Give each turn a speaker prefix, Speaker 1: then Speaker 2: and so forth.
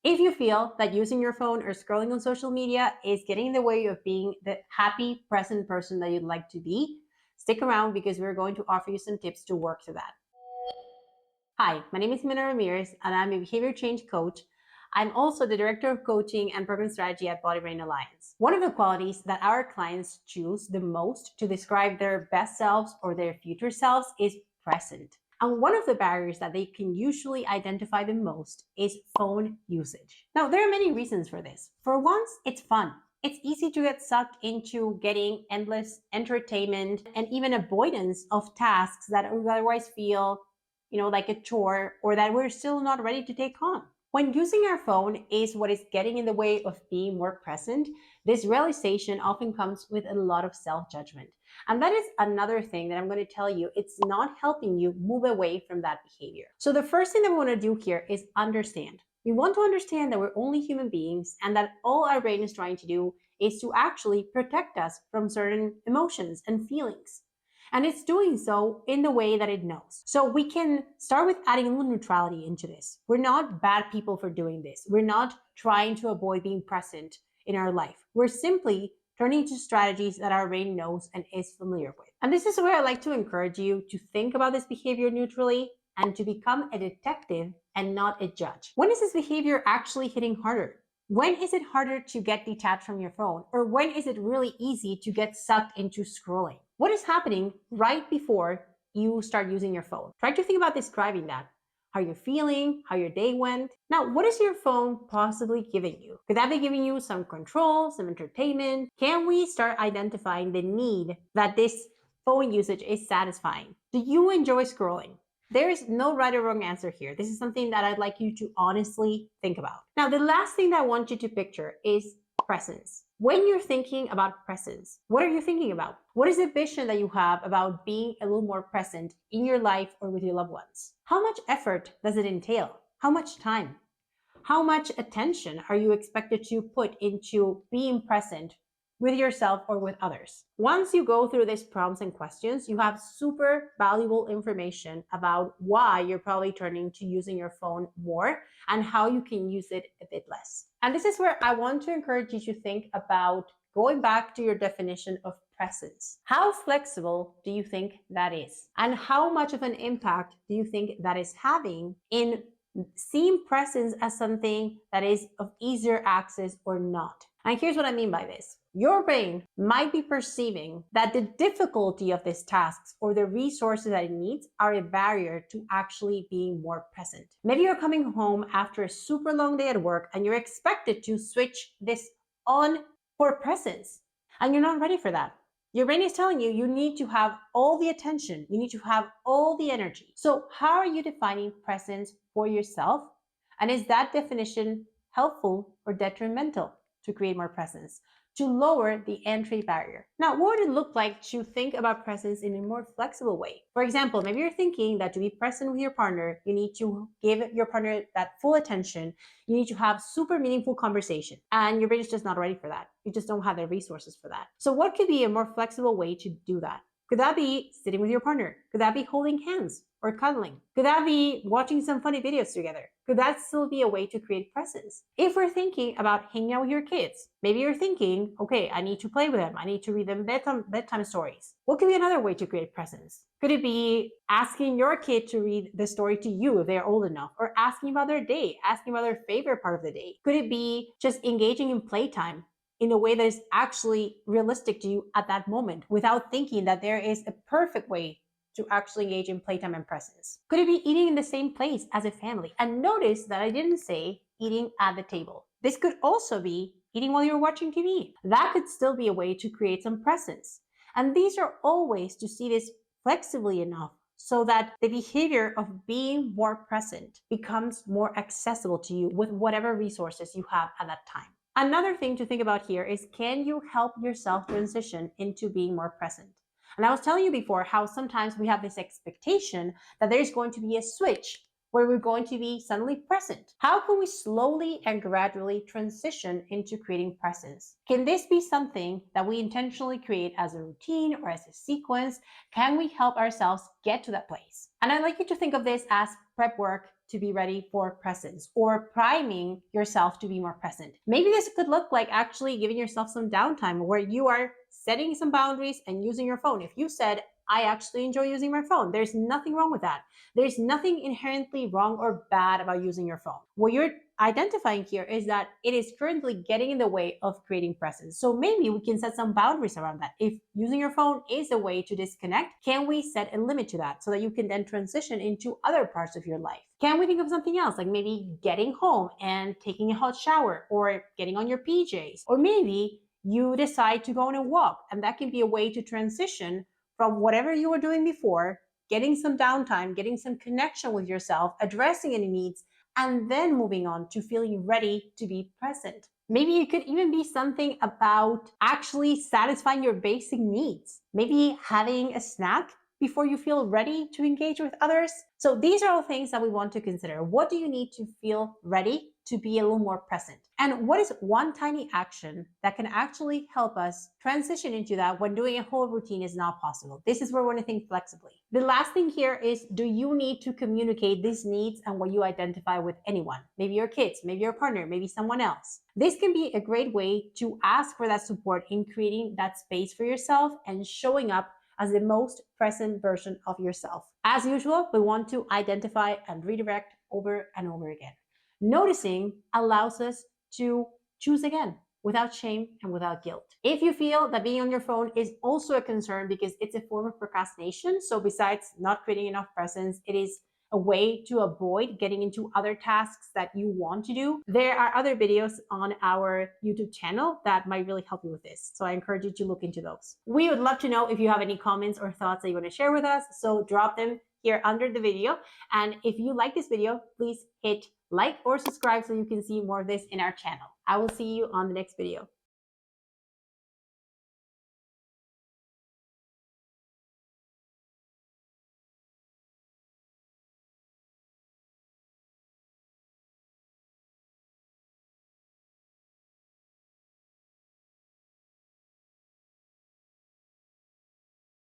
Speaker 1: If you feel that using your phone or scrolling on social media is getting in the way of being the happy, present person that you'd like to be, stick around because we're going to offer you some tips to work through that. Hi, my name is Mina Ramirez, and I'm a behavior change coach. I'm also the director of coaching and program strategy at Body Brain Alliance. One of the qualities that our clients choose the most to describe their best selves or their future selves is present. And one of the barriers that they can usually identify the most is phone usage. Now, there are many reasons for this. For once, it's fun. It's easy to get sucked into getting endless entertainment and even avoidance of tasks that would otherwise feel, like a chore or that we're still not ready to take on. When using our phone is what is getting in the way of being more present, this realization often comes with a lot of self-judgment. And that is another thing that I'm going to tell you, it's not helping you move away from that behavior. So the first thing that we want to do here is understand. We want to understand that we're only human beings and that all our brain is trying to do is to actually protect us from certain emotions and feelings. And it's doing so in the way that it knows. So we can start with adding a little neutrality into this. We're not bad people for doing this. We're not trying to avoid being present in our life. We're simply turning to strategies that our brain knows and is familiar with. And this is where I like to encourage you to think about this behavior neutrally and to become a detective and not a judge. When is this behavior actually hitting harder? When is it harder to get detached from your phone? Or when is it really easy to get sucked into scrolling? What is happening right before you start using your phone? Try to think about describing that. How you're feeling, how your day went. Now, what is your phone possibly giving you? Could that be giving you some control, some entertainment? Can we start identifying the need that this phone usage is satisfying? Do you enjoy scrolling? There is no right or wrong answer here. This is something that I'd like you to honestly think about. Now, the last thing that I want you to picture is presence. When you're thinking about presence, what are you thinking about? What is the vision that you have about being a little more present in your life or with your loved ones? How much effort does it entail? How much time? How much attention are you expected to put into being present with yourself or with others? Once you go through these prompts and questions, you have super valuable information about why you're probably turning to using your phone more and how you can use it a bit less. And this is where I want to encourage you to think about going back to your definition of presence. How flexible do you think that is? And how much of an impact do you think that is having in seeing presence as something that is of easier access or not? And here's what I mean by this. Your brain might be perceiving that the difficulty of these tasks or the resources that it needs are a barrier to actually being more present. Maybe you're coming home after a super long day at work and you're expected to switch this on for presence, and you're not ready for that. Your brain is telling you need to have all the attention, you need to have all the energy. So how are you defining presence for yourself? And is that definition helpful or detrimental to create more presence, to lower the entry barrier? Now, what would it look like to think about presence in a more flexible way? For example, maybe you're thinking that to be present with your partner, you need to give your partner that full attention. You need to have super meaningful conversation, and your brain is just not ready for that. You just don't have the resources for that. So what could be a more flexible way to do that? Could that be sitting with your partner? Could that be holding hands or cuddling? Could that be watching some funny videos together? Could that still be a way to create presence? If we're thinking about hanging out with your kids, maybe you're thinking, okay, I need to play with them. I need to read them bedtime stories. What could be another way to create presence? Could it be asking your kid to read the story to you if they're old enough, or asking about their day, asking about their favorite part of the day? Could it be just engaging in playtime in a way that is actually realistic to you at that moment without thinking that there is a perfect way to actually engage in playtime and presence? Could it be eating in the same place as a family? And notice that I didn't say eating at the table. This could also be eating while you're watching TV. That could still be a way to create some presence. And these are all ways to see this flexibly enough so that the behavior of being more present becomes more accessible to you with whatever resources you have at that time. Another thing to think about here is, can you help yourself transition into being more present? And I was telling you before how sometimes we have this expectation that there's going to be a switch where we're going to be suddenly present. How can we slowly and gradually transition into creating presence? Can this be something that we intentionally create as a routine or as a sequence? Can we help ourselves get to that place? And I'd like you to think of this as prep work to be ready for presence or priming yourself to be more present. Maybe this could look like actually giving yourself some downtime where you are setting some boundaries and using your phone. If you said, I actually enjoy using my phone, there's nothing wrong with that. There's nothing inherently wrong or bad about using your phone. What you're identifying here is that it is currently getting in the way of creating presence. So maybe we can set some boundaries around that. If using your phone is a way to disconnect, can we set a limit to that so that you can then transition into other parts of your life? Can we think of something else, like maybe getting home and taking a hot shower, or getting on your PJs, or maybe you decide to go on a walk, and that can be a way to transition from whatever you were doing before, getting some downtime, getting some connection with yourself, addressing any needs, and then moving on to feeling ready to be present. Maybe it could even be something about actually satisfying your basic needs. Maybe having a snack before you feel ready to engage with others. So these are all things that we want to consider. What do you need to feel ready to be a little more present? And what is one tiny action that can actually help us transition into that when doing a whole routine is not possible? This is where we want to think flexibly. The last thing here is, do you need to communicate these needs and what you identify with anyone? Maybe your kids, maybe your partner, maybe someone else. This can be a great way to ask for that support in creating that space for yourself and showing up as the most present version of yourself. As usual, we want to identify and redirect over and over again. Noticing allows us to choose again without shame and without guilt. If you feel that being on your phone is also a concern because it's a form of procrastination, so besides not creating enough presence, it is a way to avoid getting into other tasks that you want to do, there are other videos on our YouTube channel that might really help you with this. So I encourage you to look into those. We would love to know if you have any comments or thoughts that you want to share with us. So drop them here under the video. And if you like this video, please hit like or subscribe so you can see more of this in our channel. I will see you on the next video.